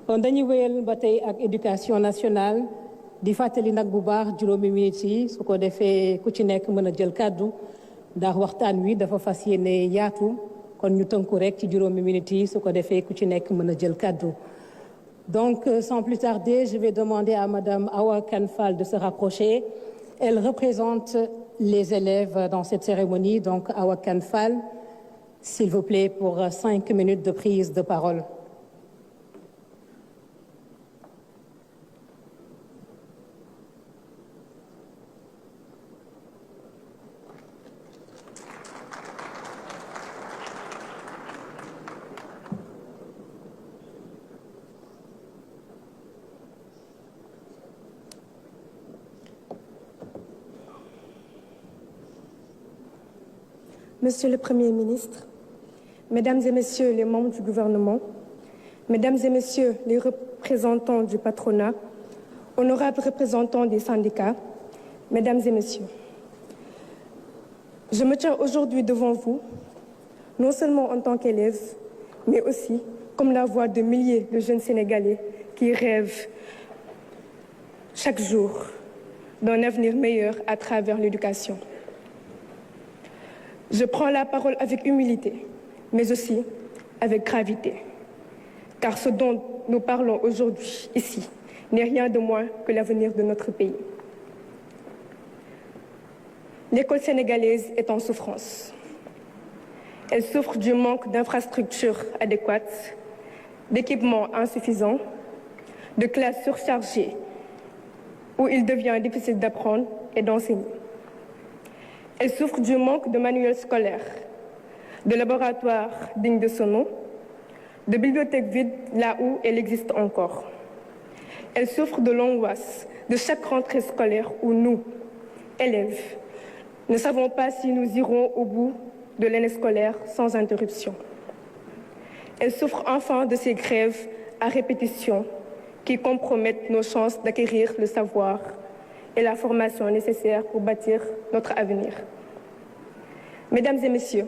kon dañuy wéyal ba tey ak éducation nationale di fàttali nag bu baax juróomi minutes yi su ko defee ku ci nekk mën a jël kàddu ndax waxtaan wi dafa fas yéene yaatu kon ñu tënku rek ci juróomi minutes yi su ko defee ku ci nekk mën a jël kàddu. Donc sans plus tarder, je vais demander à Madame Awa Kane Fall de se rapprocher. Elle représente les élèves dans cette cérémonie. Donc Awa Kane Fall, s'il vous plaît, pour 5 minutes de prise de parole. Monsieur le Premier ministre, Mesdames et Messieurs les membres du gouvernement, Mesdames et Messieurs les représentants du patronat, honorables représentants des syndicats, Mesdames et Messieurs, je me tiens aujourd'hui devant vous, non seulement en tant qu'élève, mais aussi comme la voix de milliers de jeunes Sénégalais qui rêvent chaque jour d'un avenir meilleur à travers l'éducation. Je prends la parole avec humilité, mais aussi avec gravité, car ce dont nous parlons aujourd'hui ici n'est rien de moins que l'avenir de notre pays. L'école sénégalaise est en souffrance. Elle souffre du manque d'infrastructures adéquates, d'équipements insuffisants, de classes surchargées où il devient difficile d'apprendre et d'enseigner. Elle souffre du manque de manuels scolaires, de laboratoires dignes de ce nom, de bibliothèques vides là où elles existent encore. Elle souffre de l'angoisse de chaque rentrée scolaire où nous, élèves, ne savons pas si nous irons au bout de l'année scolaire sans interruption. Elle souffre enfin de ces grèves à répétition qui compromettent nos chances d'acquérir le savoir et la formation nécessaire pour bâtir notre avenir. Mesdames et Messieurs,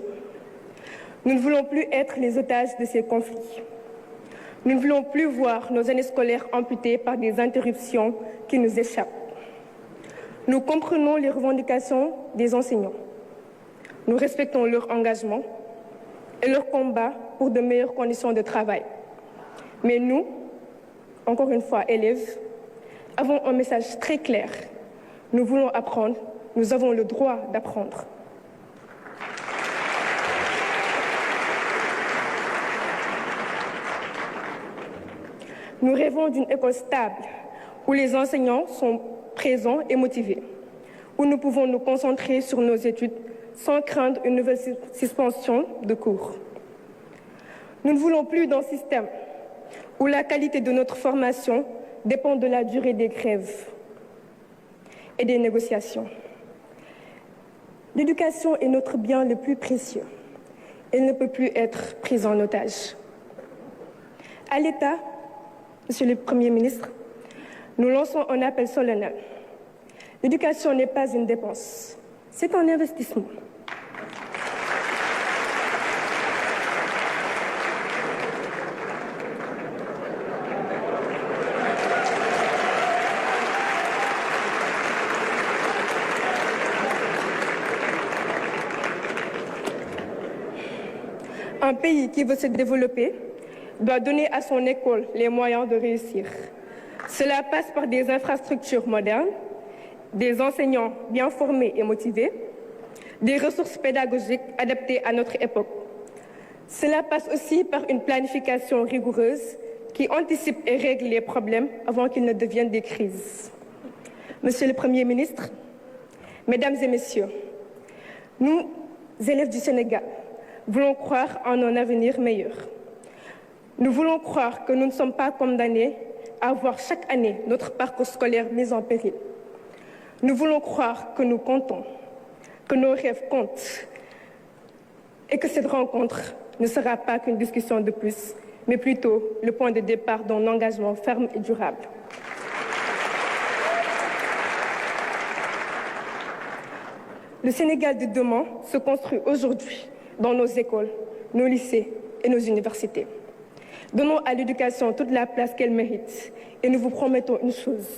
nous ne voulons plus être les otages de ces conflits. Nous ne voulons plus voir nos années scolaires amputées par des interruptions qui nous échappent. Nous comprenons les revendications des enseignants. Nous respectons leur engagement et leur combat pour de meilleures conditions de travail. Mais nous, encore une fois élèves, avons un message très clair. Nous voulons apprendre, nous avons le droit d'apprendre. Nous rêvons d'une école stable, où les enseignants sont présents et motivés, où nous pouvons nous concentrer sur nos études sans craindre une nouvelle suspension de cours. Nous ne voulons plus d'un système où la qualité de notre formation dépend de la durée des grèves et des négociations. L'éducation est notre bien le plus précieux. Elle ne peut plus être prise en otage. À l'État, Monsieur le Premier ministre, nous lançons un appel solennel. L'éducation n'est pas une dépense, c'est un investissement. Un pays qui veut se développer doit donner à son école les moyens de réussir. Cela passe par des infrastructures modernes, des enseignants bien formés et motivés, des ressources pédagogiques adaptées à notre époque. Cela passe aussi par une planification rigoureuse qui anticipe et règle les problèmes avant qu'ils ne deviennent des crises. Monsieur le Premier ministre, Mesdames et Messieurs, nous, élèves du Sénégal, voulons croire en un avenir meilleur. Nous voulons croire que nous ne sommes pas condamnés à voir chaque année notre parcours scolaire mis en péril. Nous voulons croire que nous comptons, que nos rêves comptent et que cette rencontre ne sera pas qu'une discussion de plus, mais plutôt le point de départ d'un engagement ferme et durable. Le Sénégal de demain se construit aujourd'hui dans nos écoles, nos lycées et nos universités. Donnons à l'éducation toute la place qu'elle mérite et nous vous promettons une chose.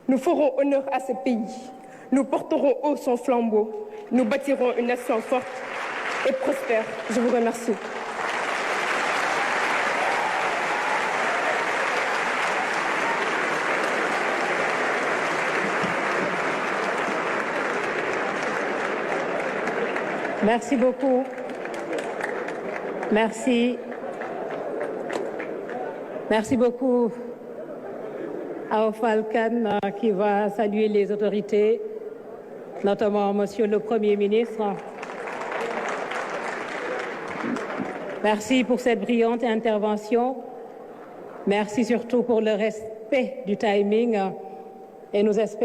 Nous ferons honneur à ce pays. Nous porterons haut son flambeau. Nous bâtirons une nation forte et prospère. Je vous remercie. Merci beaucoup. Merci. Merci beaucoup à Ofal Kane qui va saluer les autorités, notamment Monsieur le Premier ministre. Merci pour cette brillante intervention. Merci surtout pour le respect du timing et nous espérons